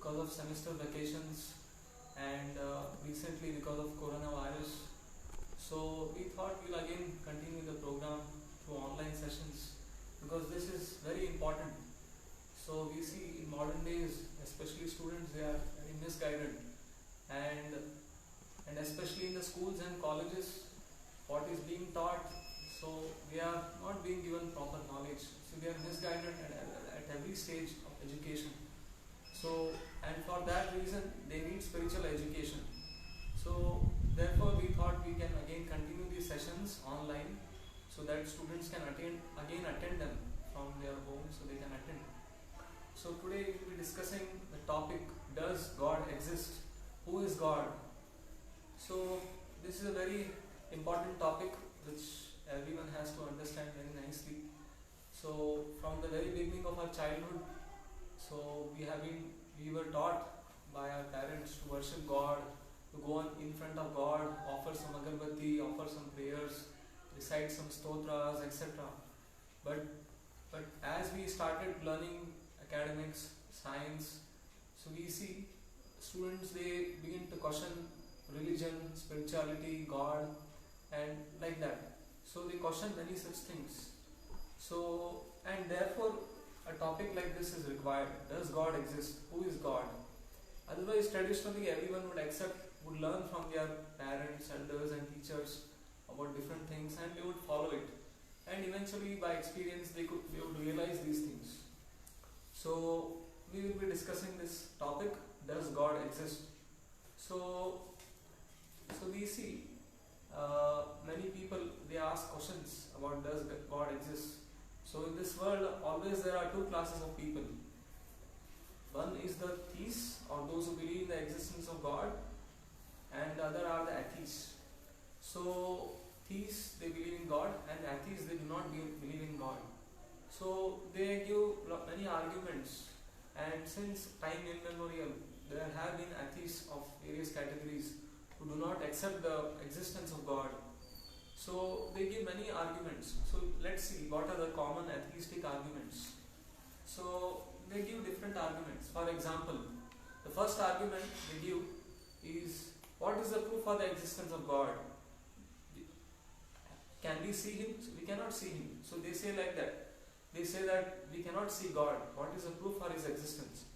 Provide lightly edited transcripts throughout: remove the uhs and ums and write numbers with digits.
because of semester vacations and recently because of coronavirus. So we thought we'll again continue the program through online sessions because this is very important. So we see in modern days, especially students, they are very misguided, and especially in the schools and colleges, what is being taught, so they are not being given proper knowledge. So they are misguided at every stage of education. So, and for that reason, they need spiritual education. So therefore, we thought we can again continue these sessions online, so that students can attend them from their home, so they can attend. So today we will be discussing the topic: Does God exist? Who is God? So this is a very important topic which everyone has to understand very nicely. So from the very beginning of our childhood, so we were taught by our parents to worship God, to go on in front of God, offer some agarbatti, offer some prayers, recite some stotras, etc. But as we started learning academics, science, so we see students, they begin to question religion, spirituality, God, and like that. So they question many such things. So, and therefore a topic like this is required. Does God exist? Who is God? Otherwise, traditionally everyone would learn from their parents, elders and teachers about different things, and they would follow it. And eventually by experience they would realize these things. So we will be discussing this topic: does God exist? So we see many people, they ask questions about does God exist. So in this world, always there are two classes of people. One is the theists, or those who believe in the existence of God, and the other are the atheists. So theists, they believe in God, and atheists, they do not believe in God. So they give many arguments, and since time immemorial, there have been atheists of various categories who do not accept the existence of God. So they give many arguments. So let's see what are the common atheistic arguments. So they give different arguments. For example, the first argument they give is, what is the proof for the existence of God? Can we see Him? So we cannot see Him. So they say like that. They say that we cannot see God. What is the proof for His existence?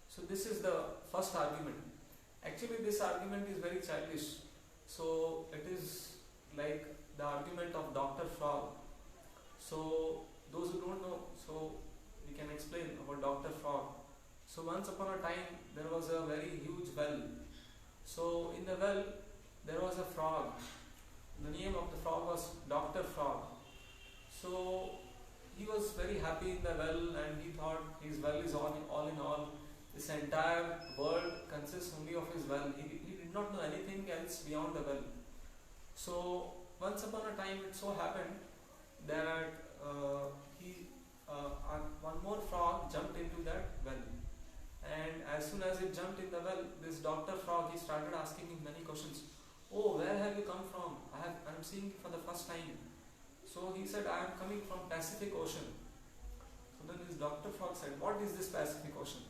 So this is the first argument. Actually, this argument is very childish. So it is like the argument of Dr. Frog. So those who don't know, so we can explain about Dr. Frog. So once upon a time, there was a very huge well. So in the well, there was a frog. The name of the frog was Dr. Frog. So he was very happy in the well, and he thought his well is all in all. This entire world consists only of his well. He did not know anything else beyond the well. So once upon a time, it so happened that one more frog jumped into that well. And as soon as it jumped in the well, this Dr. Frog, he started asking him many questions. Oh, where have you come from? I'm seeing you for the first time. So he said, I am coming from Pacific Ocean. So then this Dr. Frog said, what is this Pacific Ocean?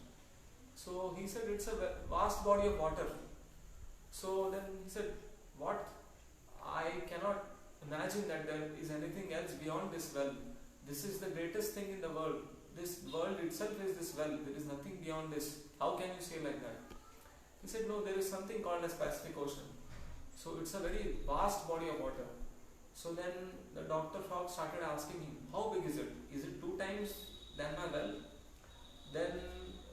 So he said, it's a vast body of water. So then he said, what? I cannot imagine that there is anything else beyond this well. This is the greatest thing in the world. This world itself is this well. There is nothing beyond this. How can you say like that? He said, no, there is something called as Pacific Ocean. So it's a very vast body of water. So then the Dr. Frog started asking him, how big is it? Is it 2 times than my well? Then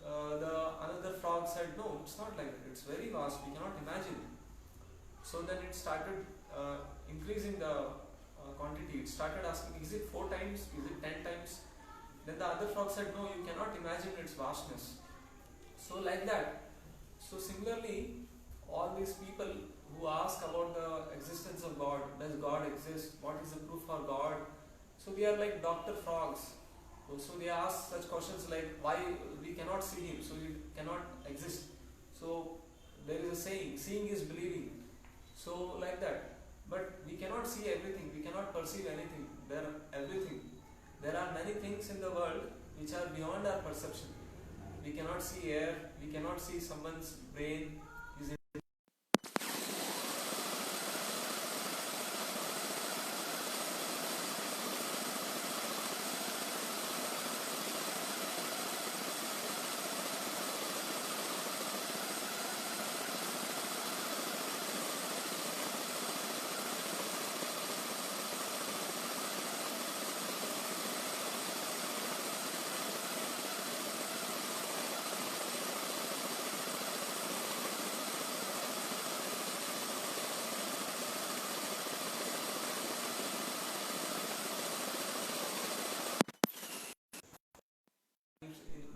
another frog said, no, it's not like that. It's very vast. We cannot imagine. So then it started increasing the quantity. It started asking, is it 4 times? Is it 10 times? Then the other frog said, no, you cannot imagine its vastness. So like that. So similarly, all these people who ask about the existence of God, does God exist? What is the proof for God? So they are like Dr. Frogs. So they ask such questions like, why we cannot see Him, so He cannot exist. So there is a saying, seeing is believing. So like that. But we cannot see everything, we cannot perceive anything, everything. There are many things in the world which are beyond our perception. we cannot see air, we cannot see someone's brain is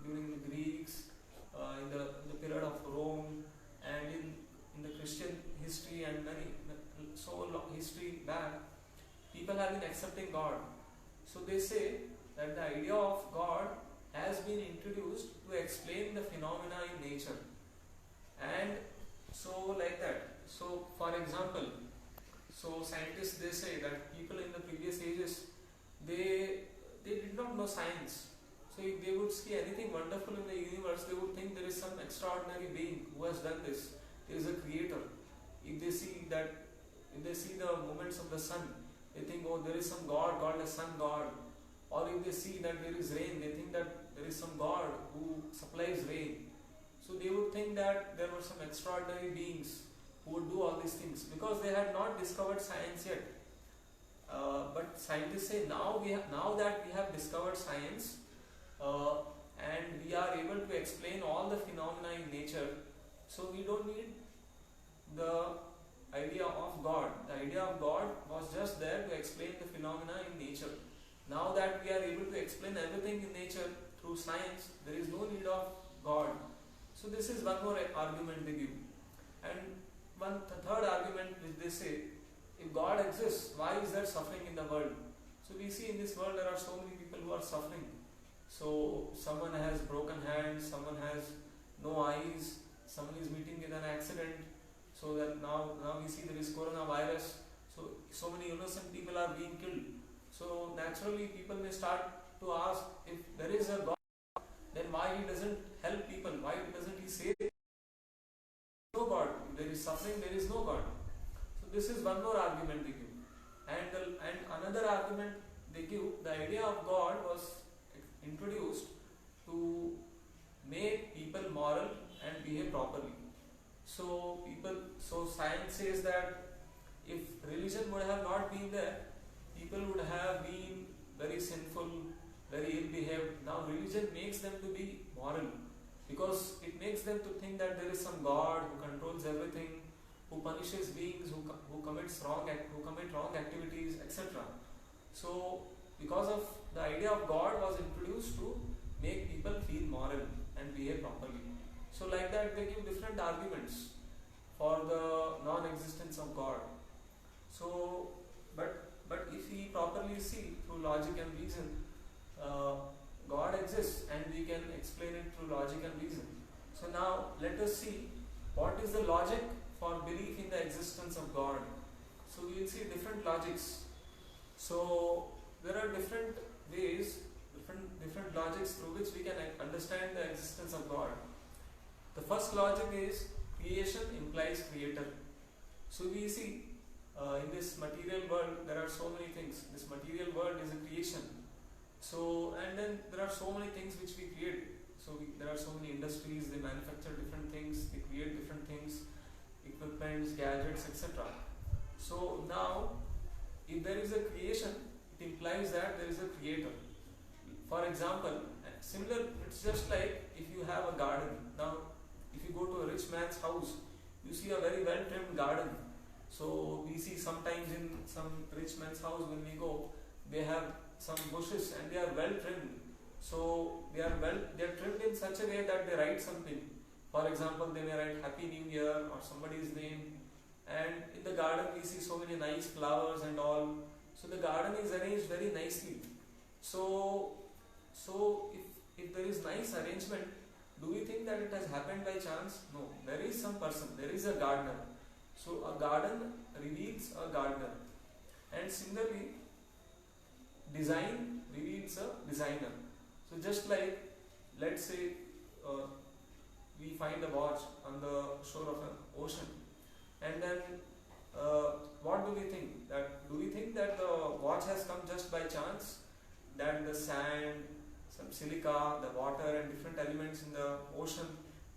during the Greeks, in the period of Rome, and in the Christian history and many history back, people have been accepting God. So they say that the idea of God has been introduced to explain the phenomena in nature, and so like that. So for example, so scientists they say that people in the previous ages they did not know science. So if they would see anything wonderful in the universe, they would think there is some extraordinary being who has done this. There is a creator. If they see the movements of the sun, they think, oh, there is some god called a sun god. Or if they see that there is rain, they think that there is some god who supplies rain. So they would think that there were some extraordinary beings who would do all these things because they had not discovered science yet. But scientists say now that we have discovered science, and we are able to explain all the phenomena in nature, so we don't need the idea of God. The idea of God was just there to explain the phenomena in nature. Now that we are able to explain everything in nature through science, there is no need of God. So this is one more argument they give. And the third argument which they say, if God exists, why is there suffering in the world? So we see in this world there are so many people who are suffering. So someone has broken hands, someone has no eyes, someone is meeting with an accident. So that now we see there is coronavirus. So many innocent people are being killed. So naturally people may start to ask, if there is a God, then why he doesn't help people? Why doesn't he save? No God. If there is suffering, there is no God. So this is one more argument they give. And another argument they give, the idea of God was introduced to make people moral and behave properly. So science says that if religion would have not been there, people would have been very sinful, very ill-behaved. Now religion makes them to be moral because it makes them to think that there is some God who controls everything, who punishes beings who commit wrong activities, etc. So because of the idea of God was introduced to make people feel moral and behave properly. So like that they give different arguments for the non-existence of God. So but if we properly see through logic and reason, God exists and we can explain it through logic and reason. So now let us see what is the logic for belief in the existence of God. So we will see different logics. So there are different ways, different logics through which we can understand the existence of God. The first logic is creation implies creator. So we see in this material world there are so many things. This material world is a creation. So and then there are so many things which we create. So there are so many industries, they manufacture different things, they create different things, equipments, gadgets, etc. So now if there is a creation, it implies that there is a creator. For example, it's just like if you have a garden. Now if you go to a rich man's house, you see a very well trimmed garden. So we see sometimes in some rich man's house when we go, they have some bushes and they are well trimmed. So they are trimmed in such a way that they write something. For example, they may write Happy New Year or somebody's name. And in the garden we see so many nice flowers and all. So the garden is arranged very nicely. So if there is nice arrangement, do we think that it has happened by chance? No. There is some person, there is a gardener. So a garden reveals a gardener. And similarly, design reveals a designer. So just like, let's say, uh, we find a watch on the shore of an ocean, and then what do we think? That do we think that the watch has come just by chance? That the sand, some silica, the water, and different elements in the ocean,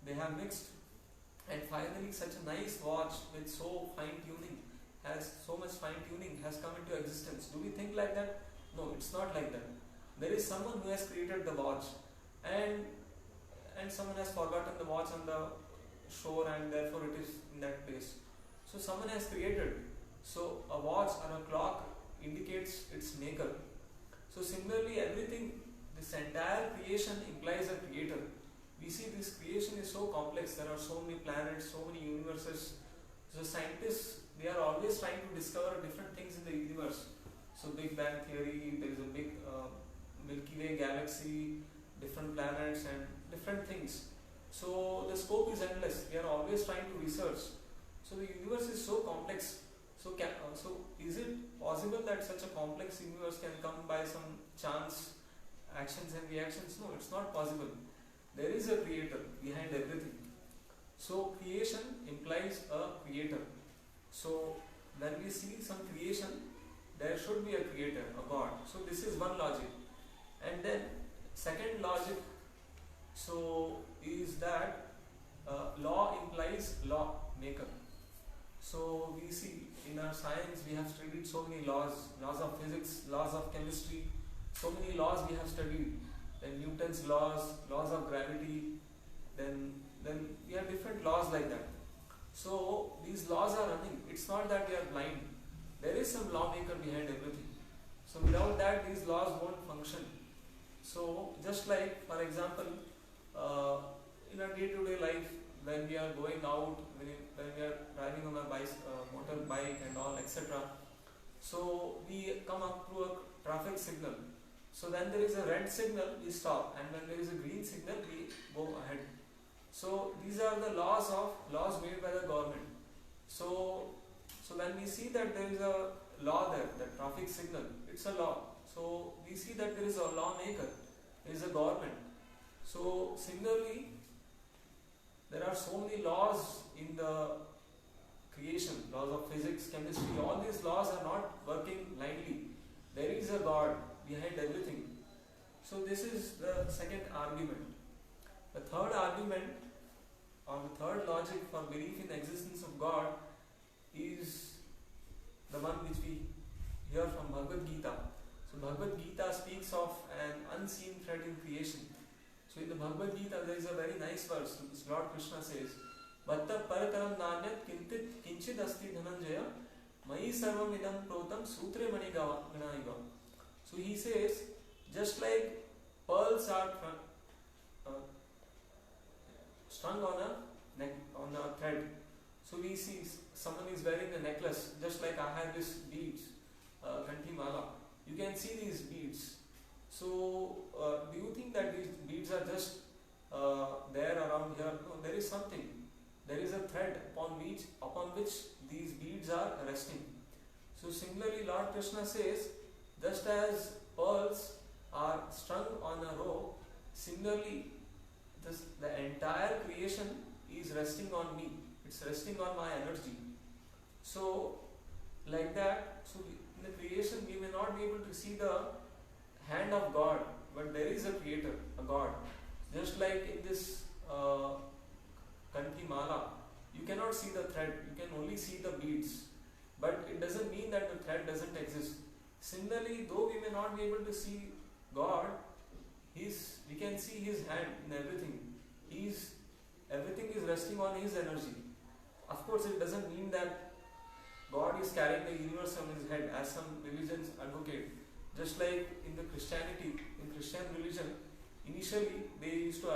they have mixed, and finally such a nice watch with so fine tuning, has so much fine tuning, has come into existence. Do we think like that? No, it's not like that. There is someone who has created the watch, and someone has forgotten the watch on the shore, and therefore it is in that place. So someone has created. So a watch or a clock indicates its maker. So similarly, everything, this entire creation implies a creator. We see this creation is so complex. There are so many planets, so many universes. So scientists, they are always trying to discover different things in the universe. So Big Bang Theory, there is a big Milky Way galaxy, different planets and different things. So the scope is endless. We are always trying to research. So the universe is so complex. So is it possible that such a complex universe can come by some chance actions and reactions? No, it's not possible. There is a creator behind everything. So creation implies a creator. So when we see some creation, there should be a creator, a God. So this is one logic. And then second logic, so is that law implies law maker. So we see in our science we have studied so many laws, laws of physics, laws of chemistry, so many laws we have studied. Then Newton's laws, laws of gravity, then we have different laws like that. So these laws are running. It's not that we are blind. There is some lawmaker behind everything. So without that, these laws won't function. So just like, for example, in our day-to-day life, when we are going out, when we are driving on a motorbike and all, etc. So we come up to a traffic signal. So when there is a red signal, we stop, and when there is a green signal, we go ahead. So these are the laws made by the government. So when we see that there is a law there, the traffic signal, it's a law. So we see that there is a lawmaker, there is a government. So similarly, there are so many laws in the creation, laws of physics, chemistry. All these laws are not working blindly. There is a God behind everything. So this is the second argument. The third argument, or the third logic for belief in the existence of God, is the one which we hear from Bhagavad Gita. So Bhagavad Gita speaks of an unseen thread in creation. So in the Bhagavad Gita there is a very nice verse which Lord Krishna says, Vatta parakaram nanyat kinchid asti dhananjaya mai sarvam idam protam sutre mani ganaiva. So he says, just like pearls are strung on a thread. So we see someone is wearing a necklace, just like I have this beads, Kanthi Mala. You can see these beads. So do you think that these beads are just there around here? No, there is something. There is a thread upon which these beads are resting. So similarly, Lord Krishna says, just as pearls are strung on a rope, similarly the entire creation is resting on me. It's resting on my energy. So like that, so in the creation we may not be able to see the hand of God, but there is a creator, a God. Just like in this Kanthi Mala, you cannot see the thread, you can only see the beads. But it doesn't mean that the thread doesn't exist. Similarly, though we may not be able to see God, we can see His hand in everything. Everything is resting on His energy. Of course, it doesn't mean that God is carrying the universe on His head, as some religions advocate. Just like in the Christianity, in Christian religion, initially they used to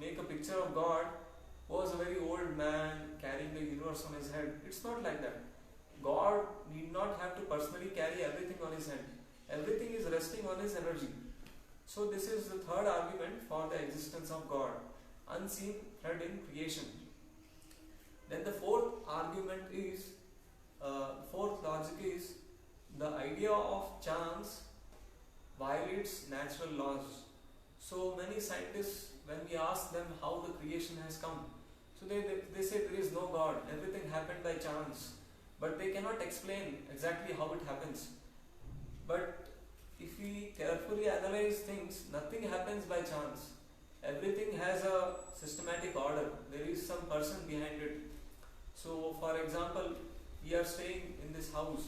make a picture of God who was a very old man carrying the universe on his head. It's not like that. God need not have to personally carry everything on His head. Everything is resting on His energy. So this is the third argument for the existence of God, unseen thread in creation. Then the fourth argument is, fourth logic is, the idea of chance violates natural laws. So many scientists, when we ask them how the creation has come. So they say there is no God, everything happened by chance. But they cannot explain exactly how it happens. But if we carefully analyze things, nothing happens by chance. Everything has a systematic order. There is some person behind it. So, for example, we are staying in this house.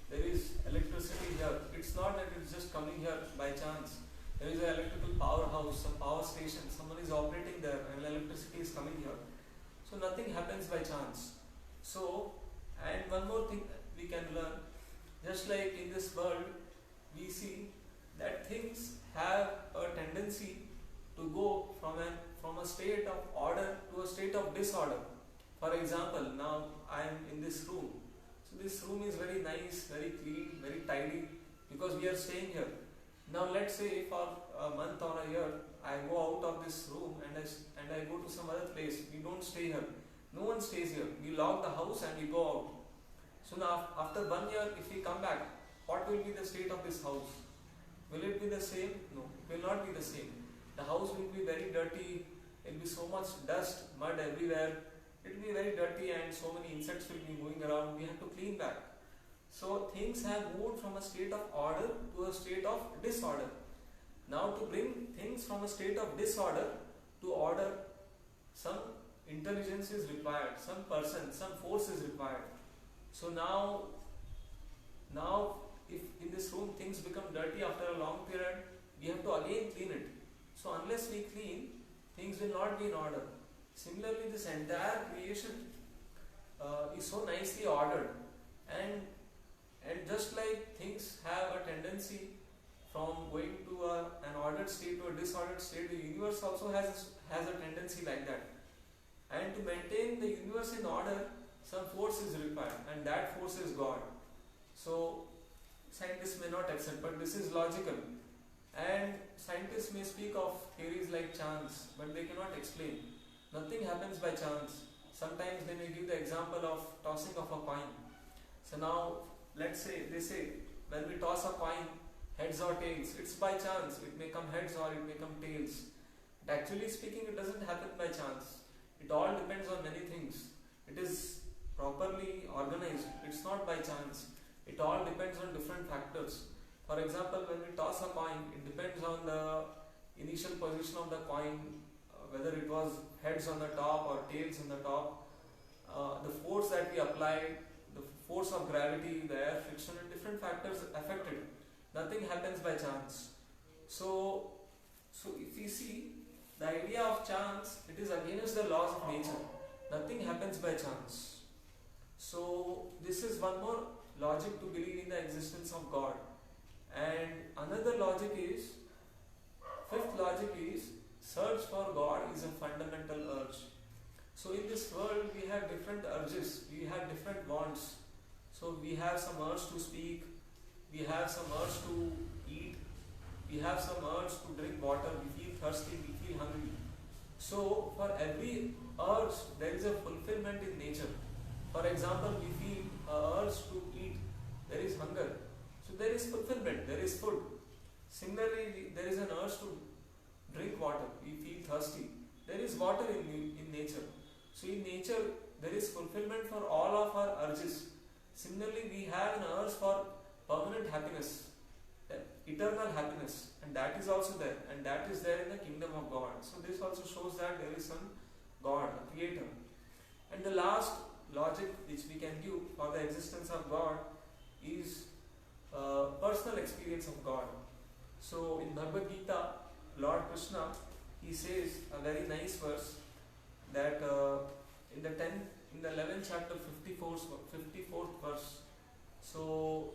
There is electricity here. It's not that it's just coming here by chance. There is an electrical powerhouse, some power station. Someone is operating there, and electricity is coming here. So nothing happens by chance. So, and one more thing we can learn. Just like in this world, we see that things have a tendency to go from a state of order to a state of disorder. For example, now I am in this room. So this room is very nice, very clean, very tidy because we are staying here. Now let's say for a month or a year I go out of this room and I go to some other place. We don't stay here. No one stays here. We lock the house and we go out. So now after 1 year if we come back, what will be the state of this house? Will it be the same? No, it will not be the same. The house will be very dirty, there will be so much dust, mud everywhere, it will be very dirty and so many insects will be moving around, we have to clean back. So things have moved from a state of order to a state of disorder. Now to bring things from a state of disorder to order, some intelligence is required, some person, some force is required. So now if in this room things become dirty after a long period, we have to again clean it. So unless we clean, things will not be in order. Similarly, this entire creation is so nicely ordered, and just like things have a tendency from going to an ordered state to a disordered state, the universe also has a tendency like that. And to maintain the universe in order, some force is required, and that force is God. So scientists may not accept, but this is logical. And scientists may speak of theories like chance, but they cannot explain. Nothing happens by chance. Sometimes they may give the example of tossing of a coin. So now, let's say, they say, when we toss a coin, heads or tails, it's by chance. It may come heads or it may come tails. But actually speaking, it doesn't happen by chance. It all depends on many things. It is properly organized. It's not by chance. It all depends on different factors. For example, when we toss a coin, it depends on the initial position of the coin, whether it was heads on the top or tails on the top, the force that we applied, the force of gravity, the air friction, and different factors affect it. Nothing happens by chance. So if we see the idea of chance, it is against the laws of nature. Nothing happens by chance. So this is one more logic to believe in the existence of God. And another logic is, fifth logic is, search for God is a fundamental urge. So in this world we have different urges, we have different wants. So we have some urge to speak, we have some urge to eat, we have some urge to drink water, we feel thirsty, we feel hungry. So for every urge there is a fulfillment in nature. For example, we feel a urge to eat, there is hunger. So there is fulfillment, there is food. Similarly, there is an urge to drink water, we feel thirsty. There is water in nature. So in nature, there is fulfillment for all of our urges. Similarly, we have an urge for permanent happiness, eternal happiness, and that is also there, and that is there in the kingdom of God. So this also shows that there is some God, a creator. And the last logic which we can give for the existence of God is personal experience of God. So in Bhagavad Gita, Lord Krishna, he says a very nice verse that in the 11th chapter, 54th verse. So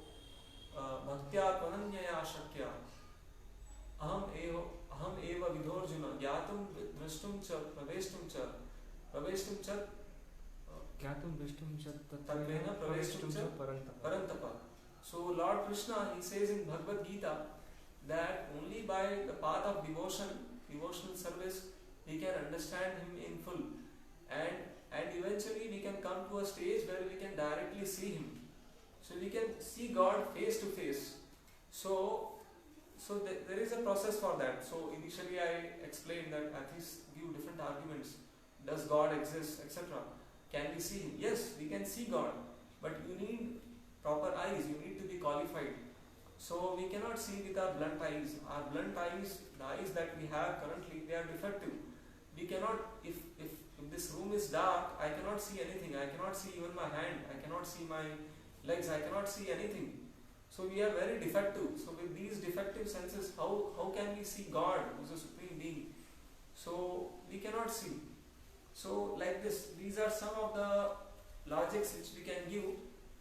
Bhaktya Tvananyaya Shakya Aham eva vidhorjuna Gyatum drashtum cha praveshtum cha Gyatum drashtum cha tatvena praveshtum cha parantapa. So Lord Krishna, he says in Bhagavad Gita that only by the path of devotional service, we can understand him in full, and eventually we can come to a stage where we can directly see him. So we can see God face to face. So So there is a process for that. So initially I explained that atheists give different arguments. Does God exist, etc. Can we see Him? Yes, we can see God, but you need proper eyes. You need to be qualified. So we cannot see with our blunt eyes. Our blunt eyes, the eyes that we have currently, they are defective. We cannot, if this room is dark, I cannot see anything. I cannot see even my hand. I cannot see my legs. I cannot see anything. So we are very defective. So with these defective senses, how can we see God, who is a supreme being? So we cannot see. So like this, these are some of the logics which we can give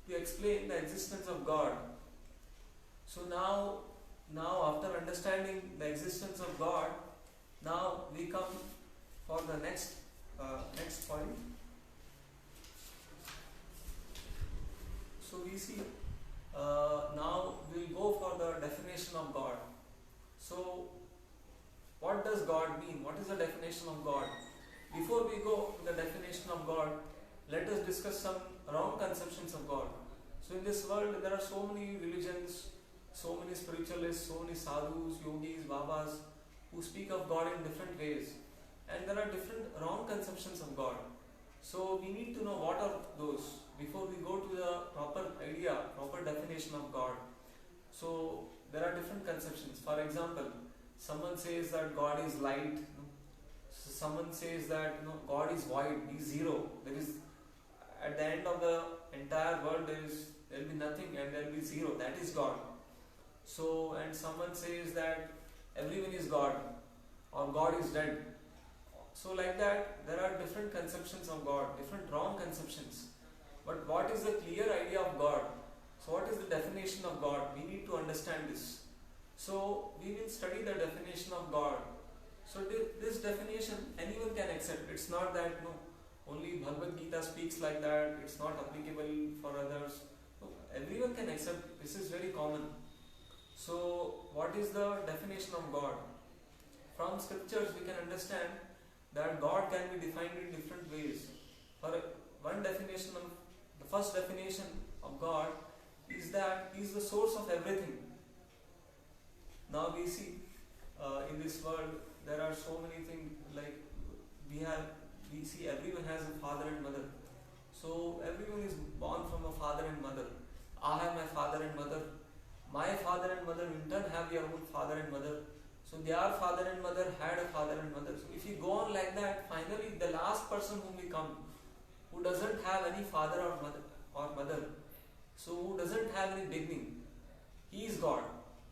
to explain the existence of God. So now after understanding the existence of God, now we come for the next point. So we see now we'll go for the definition of God. So what does God mean? What is the definition of God? Before we go to the definition of God, let us discuss some wrong conceptions of God. So in this world there are so many religions, so many spiritualists, so many sadhus, yogis, babas who speak of God in different ways. And there are different wrong conceptions of God. So we need to know what are those before we go to the proper idea, proper definition of God. So there are different conceptions. For example, someone says that God is light. So someone says that God is void, He is zero. There is at the end of the entire world there will be nothing and there will be zero. That is God. So and someone says that everyone is God or God is dead. So like that, there are different conceptions of God, different wrong conceptions. But what is the clear idea of God? So what is the definition of God? We need to understand this. So we will study the definition of God. So this definition anyone can accept. It's not that only Bhagavad Gita speaks like that. It's not applicable for others. No, everyone can accept. This is very common. So what is the definition of God? From scriptures we can understand that God can be defined in different ways. For one definition of the first definition of God is that He is the source of everything. Now we see in this world there are so many things like we see everyone has a father and mother. So everyone is born from a father and mother. I have my father and mother. My father and mother in turn have their own father and mother. So their father and mother had a father and mother. So if you go on like that, finally the last person whom we come, who doesn't have any father or mother, so who doesn't have any beginning, He is God.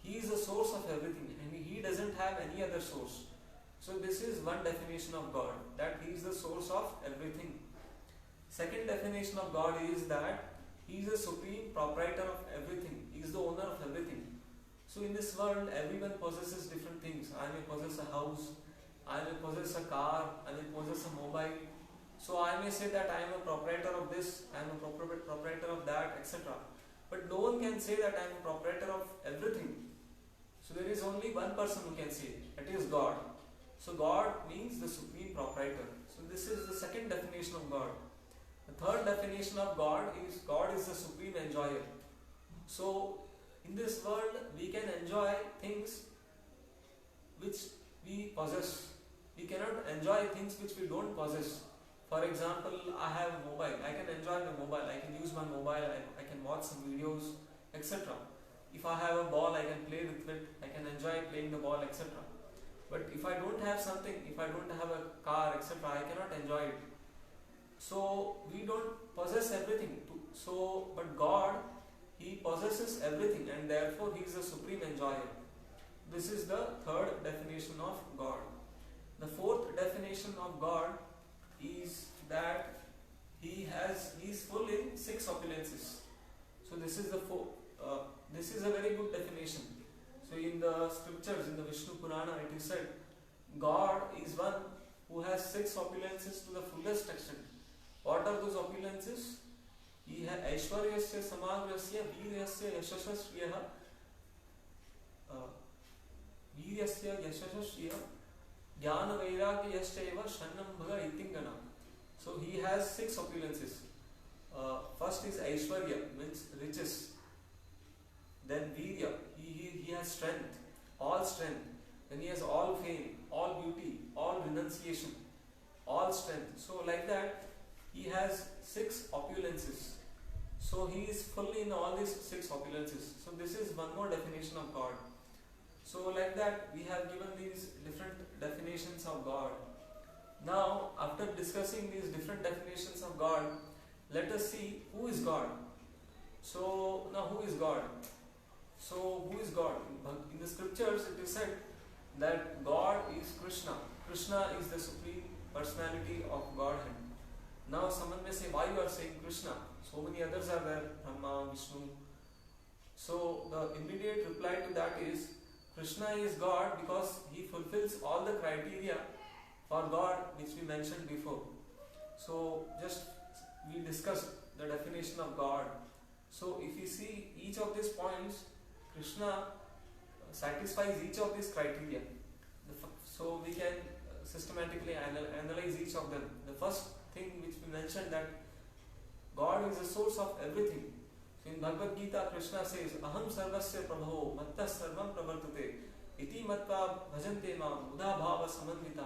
He is the source of everything and He doesn't have any other source. So this is one definition of God, that He is the source of everything. Second definition of God is that He is the supreme proprietor of everything. He is the owner of everything. So in this world, everyone possesses different things. I may possess a house, I may possess a car, I may possess a mobile. So I may say that I am a proprietor of this, I am a proprietor of that, etc. But no one can say that I am a proprietor of everything. So there is only one person who can say it, that is God. So God means the supreme proprietor. So this is the second definition of God. The third definition of God is the supreme enjoyer. So in this world we can enjoy things which we possess. We cannot enjoy things which we don't possess. For example, I have a mobile. I can enjoy my mobile. I can use my mobile. I can watch some videos, etc. If I have a ball, I can play with it. I can enjoy playing the ball, etc. But if I don't have something, if I don't have a car, etc., I cannot enjoy it. So we don't possess everything. But God, He possesses everything and therefore He is the supreme enjoyer. This is the third definition of God. The fourth definition of God is that He is full in 6 opulences. So this is this is a very good definition. So in the scriptures, in the Vishnu Purana, it is said, God is one who has 6 opulences to the fullest extent. What are those opulences? Aishwaryasya samagrasya viryasya yashasasriya viryasya yashasasriya jnana vairagyasya shannam bhaga itingana. So He has 6 opulences. First is Aishwarya, means riches. Then Virya, he has strength. all strength, then he has all fame, all beauty, all renunciation, all strength. So like that, he has six opulences. So he is fully in all these six opulences. So this is one more definition of God. So like that, we have given these different definitions of God. Now, after discussing these different definitions of God, let us see who is God. So now, who is God? So who is God? In the scriptures, it is said that God is Krishna. Krishna is the supreme personality of Godhead. Now someone may say, why you are saying Krishna? So many others are there, Brahma, Vishnu. So the immediate reply to that is, Krishna is God because he fulfills all the criteria for God which we mentioned before. So just we discussed the definition of God. So if you see each of these points, Krishna satisfies each of these criteria. So we can systematically analyze each of them. The first thing which we mentioned, that God is the source of everything. So in Bhagavad Gita, Krishna says, Aham sarvasya prabhavo matta sarvam pravartate iti matva bhajante mam buddha bhava samanvita.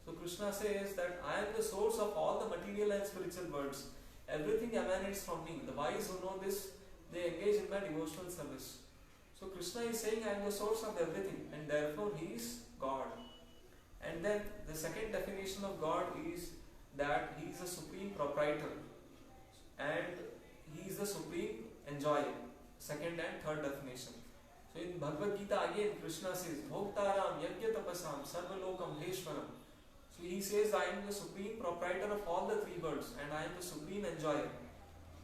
So Krishna says that I am the source of all the material and spiritual worlds. Everything emanates from me. The wise who know this, they engage in my devotional service. So Krishna is saying I am the source of everything, and therefore he is God. And then the second definition of God is that he is the supreme proprietor and he is the supreme enjoyer. Second and third definition. So in Bhagavad Gita again, Krishna says, Bhoktaram yajna tapasam sarvalokam heshwaram. So he says, I am the supreme proprietor of all the three worlds and I am the supreme enjoyer.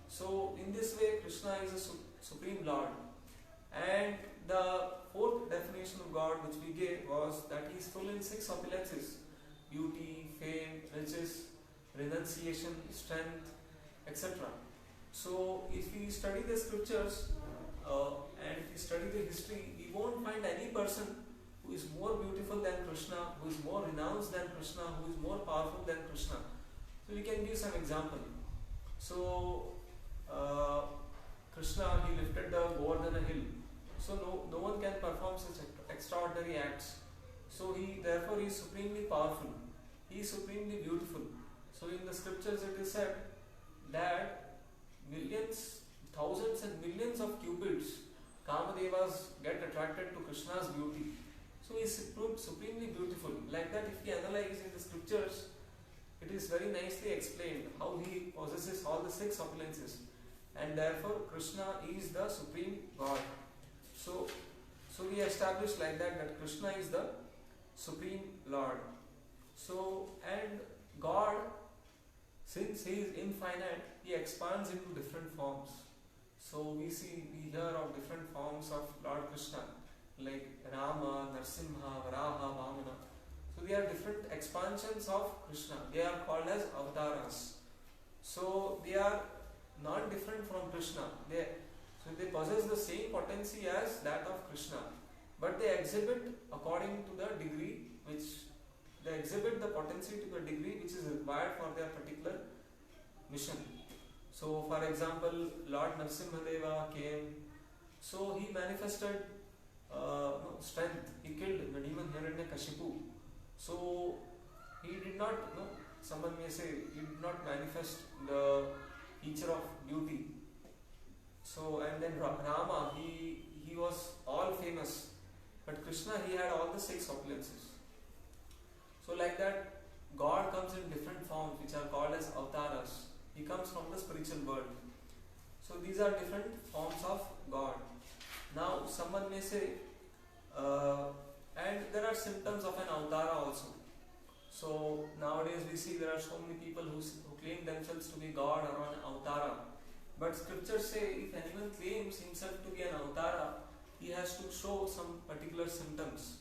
So in this way, Krishna is a supreme Lord. And the fourth definition of God which we gave was that he is full in six opulences: beauty, fame, riches, renunciation, strength, etc. So if we study the scriptures and if we study the history, we won't find any person who is more beautiful than Krishna, who is more renounced than Krishna, who is more powerful than Krishna. So we can give some example. So Krishna, he lifted the Govardhana hill. So no one can perform such extraordinary acts. So therefore he is supremely powerful. He is supremely beautiful. So in the scriptures it is said that millions, thousands and millions of cupids, Kamadevas, get attracted to Krishna's beauty. So he is supremely beautiful. Like that, if we analyze in the scriptures, it is very nicely explained how he possesses all the six opulences. And therefore Krishna is the supreme God. So we established like that Krishna is the supreme Lord. So, and God, since he is infinite, he expands into different forms. So we hear of different forms of Lord Krishna, like Rama, Narsimha, Varaha, Vamana. So they are different expansions of Krishna. They are called as avatars. So they are not different from Krishna. So they possess the same potency as that of Krishna, but they exhibit according to the degree which they exhibit the potency to the degree which is required for their particular mission. So for example, Lord Narsimhadeva came, so he manifested strength. He killed the demon Hiranyakashipu. So he did not, someone may say, he did not manifest the feature of beauty. So, and then Rama, he was all famous, but Krishna, he had all the six opulences. So like that, God comes in different forms which are called as avatars. He comes from the spiritual world. So these are different forms of God. Now someone may say, and there are symptoms of an avatara also. So nowadays we see there are so many people who claim themselves to be God or an avatara. But scriptures say if anyone claims himself to be an avatara, he has to show some particular symptoms.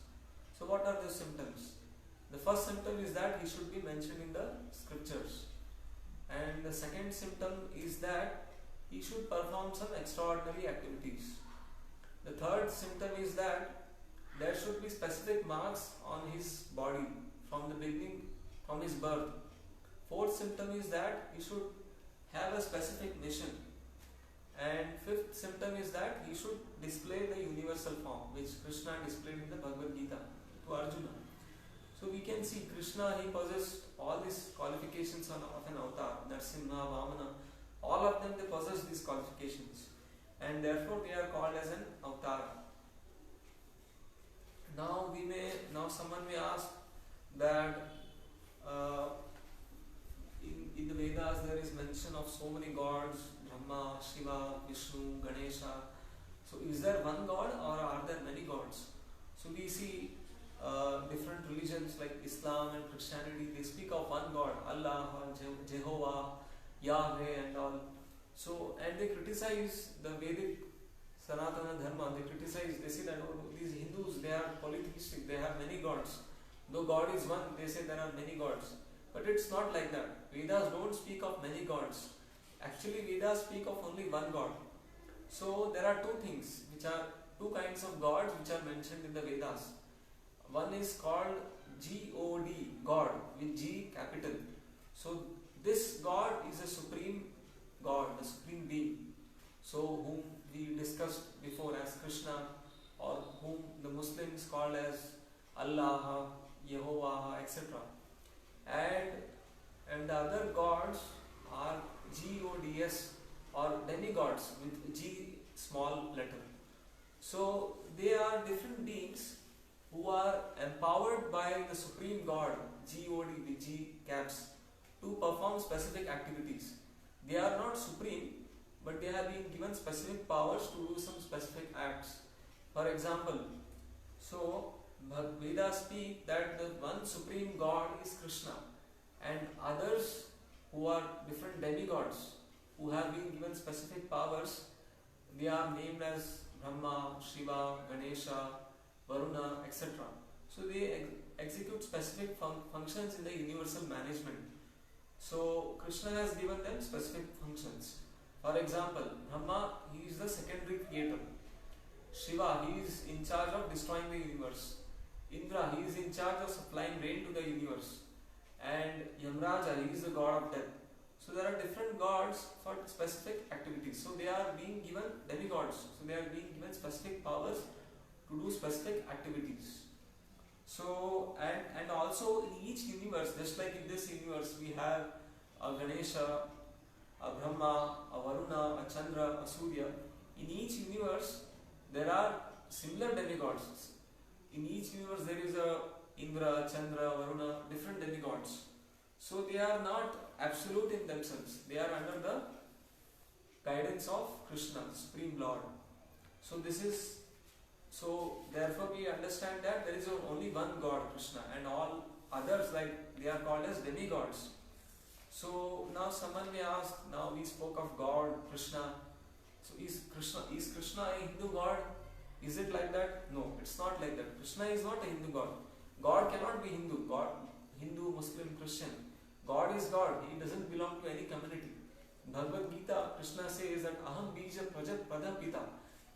So what are those symptoms? The first symptom is that he should be mentioned in the scriptures. And the second symptom is that he should perform some extraordinary activities. The third symptom is that there should be specific marks on his body from the beginning, from his birth. Fourth symptom is that he should have a specific mission. And fifth symptom is that he should display the universal form which Krishna displayed in the Bhagavad Gita to Arjuna. So we can see Krishna, he possessed all these qualifications of an avatar, Narsimha, Vamana, all of them they possess these qualifications, and therefore they are called as an avatar. Now someone may ask that in the Vedas there is mention of so many gods, Brahma, Shiva, Vishnu, Ganesha. So is there one god or are there many gods? So we see different religions like Islam and Christianity, they speak of one god, Allah, Jehovah, Yahweh and all. So, and they criticize the Vedic Sanatana Dharma, they say that these Hindus, they are polytheistic, they have many gods. Though God is one, they say there are many gods. But it's not like that. Vedas don't speak of many gods. Actually, Vedas speak of only one God. So there are two kinds of gods which are mentioned in the Vedas. One is called God, God with G capital. So this God is a supreme God, the supreme being. So whom we discussed before as Krishna, or whom the Muslims call as Allah, Yehovah, etc. And the other gods are gods or demigods with G small letter. So they are different beings who are empowered by the supreme God, God with G caps, to perform specific activities. They are not supreme, but they have been given specific powers to do some specific acts. For example, so Vedas speak that the one supreme God is Krishna, and others who are different demigods who have been given specific powers, they are named as Brahma, Shiva, Ganesha, Varuna, etc. So they execute specific functions in the universal management. So Krishna has given them specific functions. For example, Brahma, he is the secondary creator. Shiva, he is in charge of destroying the universe. Indra, he is in charge of supplying rain to the universe. And Yamraja, he is the god of death. So there are different gods for specific activities. So they are being given demigods. So they are being given specific powers to do specific activities. So and also in each universe, just like in this universe, we have a Ganesha, a Brahma, a Varuna, a Chandra, a Surya. In each universe, there are similar demigods. In each universe, there is a Indra, Chandra, Varuna, different demigods. So they are not absolute in themselves. They are under the guidance of Krishna, the Supreme Lord. So therefore we understand that there is only one God, Krishna, and all others, like, they are called as demigods. So now someone may ask, now we spoke of God, Krishna. So is Krishna a Hindu God? Is it like that? No, it's not like that. Krishna is not a Hindu God. God cannot be Hindu. God, Hindu, Muslim, Christian. God is God. He doesn't belong to any community. In Bhagavad Gita, Krishna says that Aham Bija Prajat Pradapita.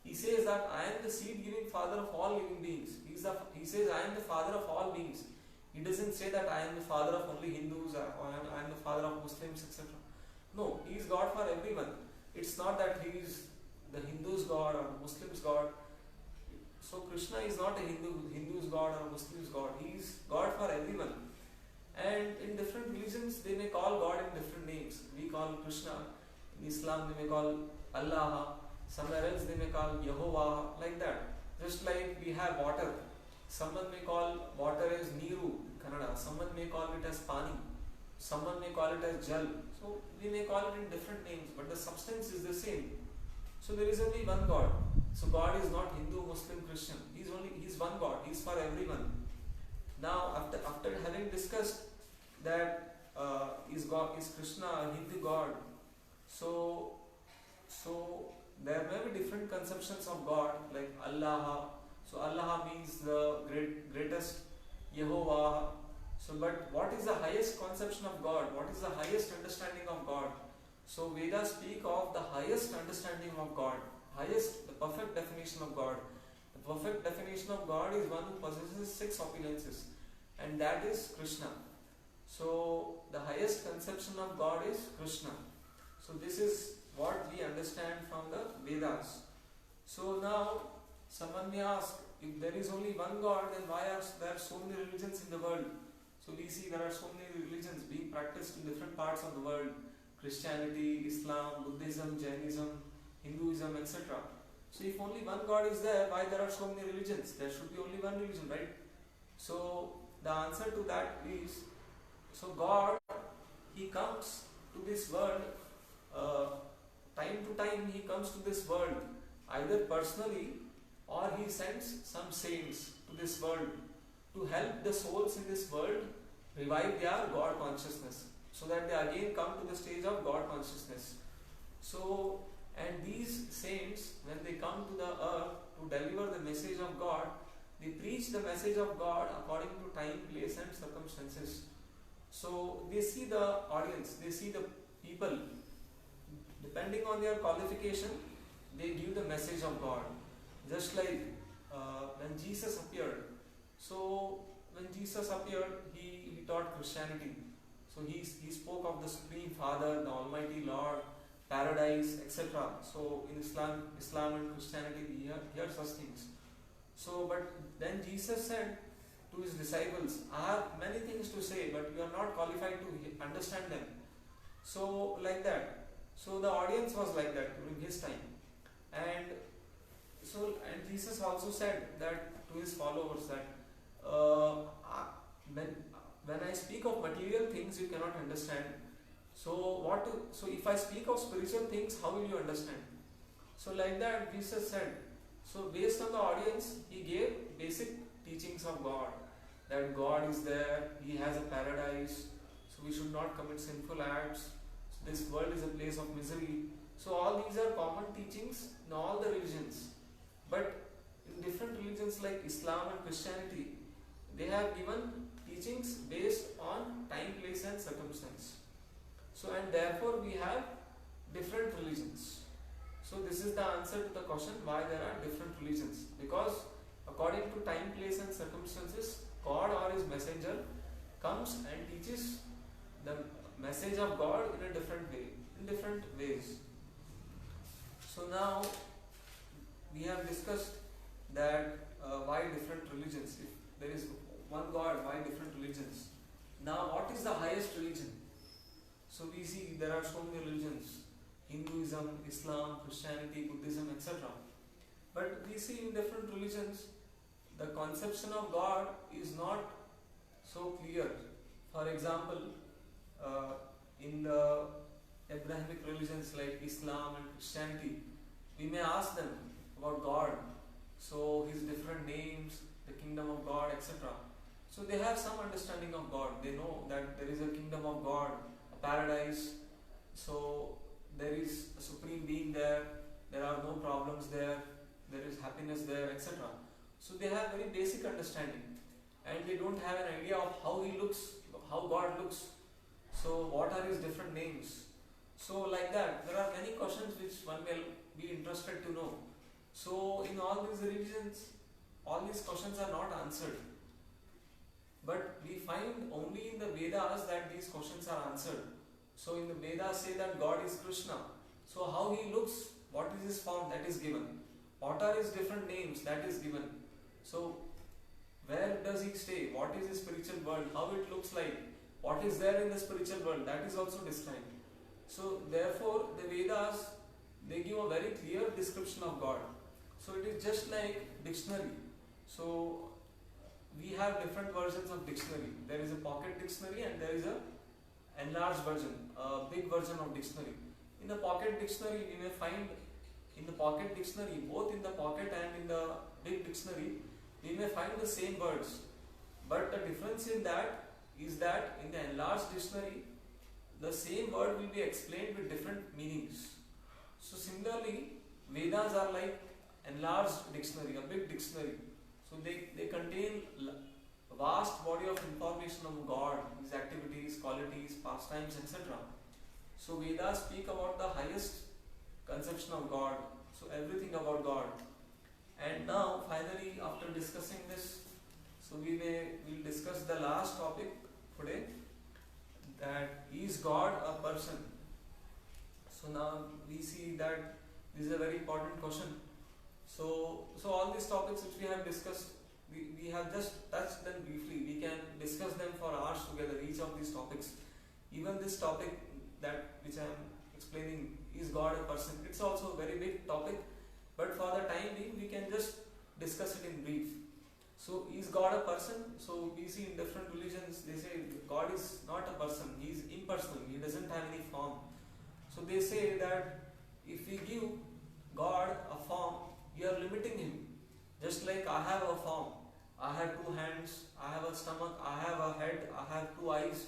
He says that I am the seed-giving father of all living beings. He says I am the father of all beings. He doesn't say that I am the father of only Hindus or I am the father of Muslims, etc. No, he is God for everyone. It's not that he is the Hindu's God or the Muslim's God. So Krishna is not a Hindu's God or a Muslim's God. He is God for everyone. And in different religions, they may call God in different names. We call Krishna. In Islam, they may call Allah. Somewhere else, they may call Yehovah. Like that. Just like we have water. Someone may call water as Niru in Kannada. Someone may call it as Pani. Someone may call it as Jal. So we may call it in different names, but the substance is the same. So there is only one God. So God is not Hindu, Muslim, Christian. He's one God. He's for everyone. Now, after having discussed that is Krishna a Hindu God, so there may be different conceptions of God, like Allah. So Allah means the greatest, Yehovah. So, but what is the highest conception of God? What is the highest understanding of God? So Vedas speak of the highest understanding of God, the perfect definition of God. The perfect definition of God is one who possesses 6 opulences, and that is Krishna. So the highest conception of God is Krishna. So this is what we understand from the Vedas. So now someone may ask, if there is only one God, then why are there so many religions in the world? So we see there are so many religions being practiced in different parts of the world: Christianity, Islam, Buddhism, Jainism, Hinduism, etc. So if only one God is there, why there are so many religions? There should be only one religion, right? So the answer to that is, so God, He comes to this world, time to time He comes to this world, either personally or He sends some saints to this world to help the souls in this world revive their God consciousness, so that they again come to the stage of God consciousness. So, and these saints, when they come to the earth to deliver the message of God, they preach the message of God according to time, place and circumstances. So they see the audience, they see the people, depending on their qualification, they give the message of God. Just like when Jesus appeared. So when Jesus appeared, he taught Christianity. So he spoke of the Supreme Father, the Almighty Lord, paradise, etc. So in Islam and Christianity, we hear such things. So, but then Jesus said to His disciples, I have many things to say, but you are not qualified to understand them. So, like that. So the audience was like that during His time. And Jesus also said that to His followers that when I speak of material things, you cannot understand. So if I speak of spiritual things, how will you understand? So like that Jesus said. So based on the audience, He gave basic teachings of God. That God is there, He has a paradise, so we should not commit sinful acts. So this world is a place of misery. So all these are common teachings in all the religions. But in different religions like Islam and Christianity, they have given teachings based on time, place and circumstance. So and therefore we have different religions. So this is the answer to the question why there are different religions. Because according to time, place and circumstances, God or His messenger comes and teaches the message of God in a different way, in different ways. So now we have discussed that why different religions. If there is one God, why different religions? Now what is the highest religion? So we see there are so many religions: Hinduism, Islam, Christianity, Buddhism, etc. But we see in different religions, the conception of God is not so clear. For example, in the Abrahamic religions like Islam and Christianity, we may ask them about God. So His different names, the kingdom of God, etc. So they have some understanding of God. They know that there is a kingdom of God, a paradise. So there is a supreme being there. There are no problems there. There is happiness there, etc. So they have very basic understanding, and they don't have an idea of how He looks, how God looks. So what are His different names? So like that, there are many questions which one may be interested to know. So in all these religions, all these questions are not answered. But we find only in the Vedas that these questions are answered. So in the Vedas say that God is Krishna. So how He looks, what is His form, that is given. What are His different names, that is given. So where does He stay, what is His spiritual world, how it looks like, what is there in the spiritual world, that is also described. So therefore the Vedas, they give a very clear description of God. So it is just like dictionary. So we have different versions of dictionary. There is a pocket dictionary and there is a enlarged version, a big version of dictionary. In the pocket dictionary, we may find, in the pocket dictionary, both in the pocket and in the big dictionary, we may find the same words. But the difference in that is that in the enlarged dictionary, the same word will be explained with different meanings. So similarly, Vedas are like enlarged dictionary, a big dictionary. So they contain a vast body of information of God, His activities, qualities, pastimes, etc. So Vedas speak about the highest conception of God, so everything about God. And now finally, after discussing this, so we'll discuss the last topic today, that is God a person? So now we see that this is a very important question. So all these topics which we have discussed, we have just touched them briefly. We can discuss them for hours together, each of these topics. Even this topic that which I am explaining, is God a person? It's also a very big topic, but for the time being, we can just discuss it in brief. So, is God a person? So, we see in different religions, they say God is not a person, He is impersonal, He doesn't have any form. So, they say that if we give God a form, we are limiting Him. Just like I have a form, I have two hands, I have a stomach, I have a head, I have two eyes.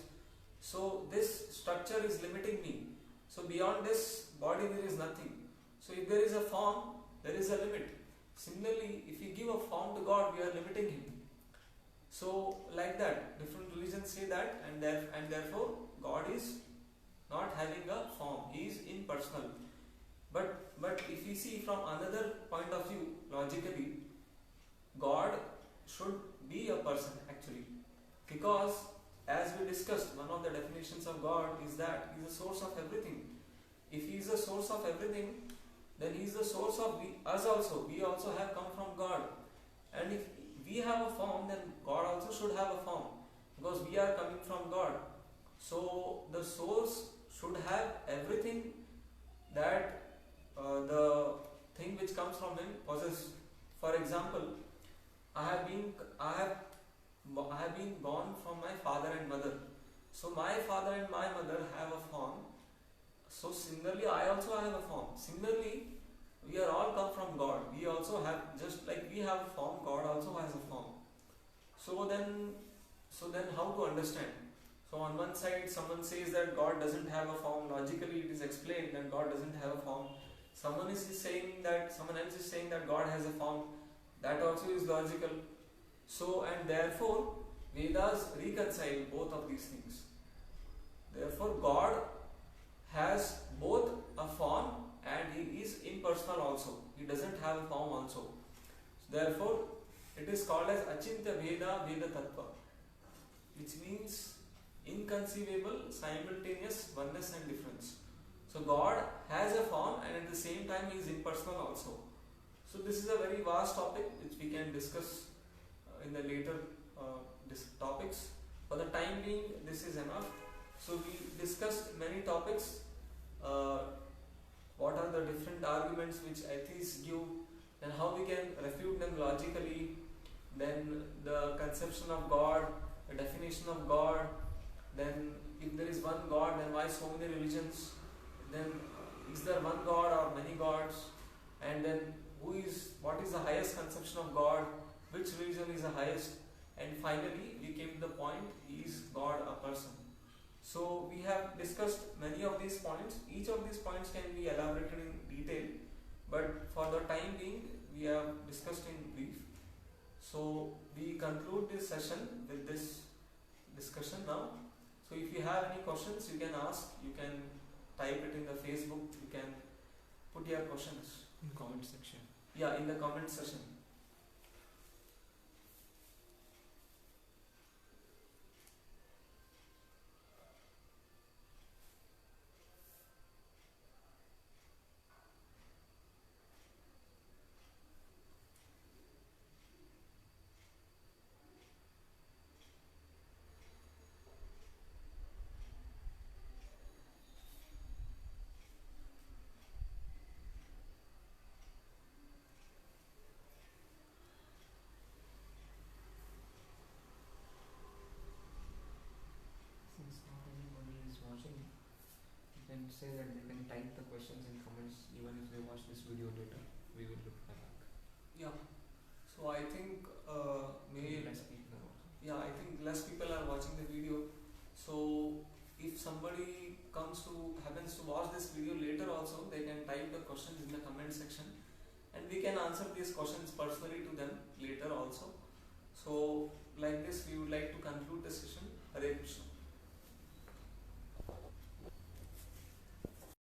So, this structure is limiting me. So, beyond this body, there is nothing. So, if there is a form, there is a limit. Similarly, if we give a form to God, we are limiting Him. So, like that, different religions say that, and therefore, God is not having a form. He is impersonal. But if we see from another point of view, logically, God should be a person actually, because as we discussed, one of the definitions of God is that He is the source of everything. If He is the source of everything, then He is the source of us also. We also have come from God. And if we have a form, then God also should have a form, because we are coming from God. So the source should have everything that the thing which comes from Him possesses. For example, I have been born from my father and mother. So my father and my mother have a form. So similarly, I also have a form. Similarly, we are all come from God. We also have, just like we have a form, God also has a form. So then how to understand? So on one side, someone says that God doesn't have a form. Logically, it is explained that God doesn't have a form. Someone else is saying that God has a form. That also is logical. So, and therefore, Vedas reconcile both of these things. Therefore, God has both a form and He is impersonal also. He doesn't have a form also. Therefore, it is called as Achintya Veda Veda Tattva, which means inconceivable, simultaneous oneness and difference. So God has a form, and at the same time He is impersonal also. So this is a very vast topic which we can discuss in the later topics. For the time being, this is enough. So we discussed many topics. What are the different arguments which atheists give, and how we can refute them logically, then the conception of God, the definition of God, then if there is one God, then why so many religions, then is there one God or many gods, and then what is the highest conception of God, which religion is the highest, and finally we came to the point, is God a person? So we have discussed many of these points. Each of these points can be elaborated in detail, but for the time being we have discussed in brief. So we conclude this session with this discussion now. So if you have any questions, you can ask, you can type it in the Facebook, you can put your questions in comment section. Yeah, in the comment section. Since not anybody is watching, you can say that they can type the questions in comments. Even if they watch this video later, we will reply back. Yeah. So I think Less people are watching. Yeah, I think less people are watching the video. So if somebody happens to watch this video later also, they can type the questions in the comment section, and we can answer these questions personally to them later also. So like this, we would like to conclude the session. Hare Krishna.